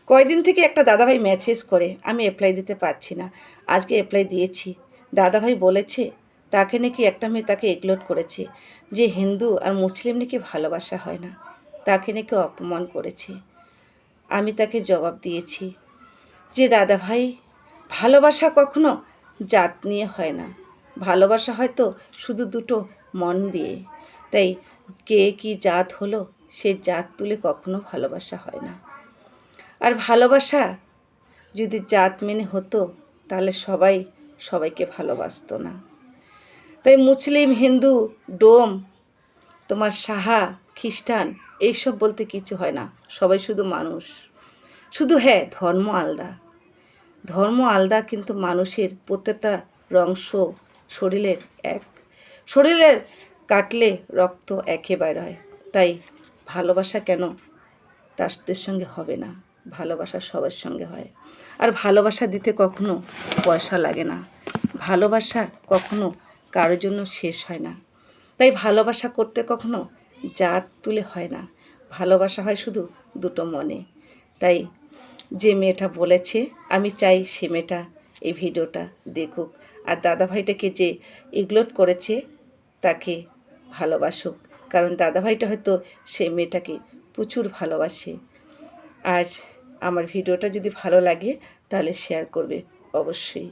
কয়দিন থেকে একটা দাদাভাই মেসেজ করে, আমি অ্যাপ্লাই দিতে পারছি না। আজকে অ্যাপ্লাই দিয়েছি। দাদাভাই বলেছে তাকে নাকি একটা মেয়ে তাকে ইগনোর করেছে, যে হিন্দু আর মুসলিম নাকি ভালোবাসা হয় না, তাকে নাকি অপমান করেছে। আমি তাকে জবাব দিয়েছি যে দাদাভাই, ভালোবাসা কখনো জাত নিয়ে হয় না, ভালোবাসা হয়তো শুধু দুটো মন দিয়ে। তাই কে কি জাত হলো সে জাত তুলে কখনো ভালোবাসা হয় না। আর ভালোবাসা যদি জাত মেনে হতো তাহলে সবাই সবাইকে ভালোবাসতো না। তাই মুসলিম, হিন্দু, ডোম, তোমার সাহা, খ্রিস্টান এইসব বলতে কিছু হয় না, সবাই শুধু মানুষ। শুধু হ্যাঁ, ধর্ম আলাদা, ধর্ম আলাদা, কিন্তু মানুষের প্রত্যেকটা অংশ শরীরের এক। শরীরের কাটলে রক্ত একেবারে হয়। তাই ভালোবাসা কেন তাদের সঙ্গে হবে না? ভালোবাসা সবার সঙ্গে হয়। আর ভালোবাসা দিতে কখনো পয়সা লাগে না, ভালোবাসা কখনো কারোর জন্য শেষ হয় না। তাই ভালোবাসা করতে কখনো জাত তুলে হয় না, ভালোবাসা হয় শুধু দুটো মনে। তাই যে মেয়েটা বলেছে, আমি চাই সে মেয়েটা এই ভিডিওটা দেখুক, আর দাদাভাইটাকে যে ইগনোর করেছে তাকে ভালোবাসুক, কারণ দাদাভাইটা হয়তো সেই মেয়েটাকে প্রচুর ভালোবাসে। আর আমার ভিডিওটা যদি ভালো লাগে তাহলে শেয়ার করবে অবশ্যই।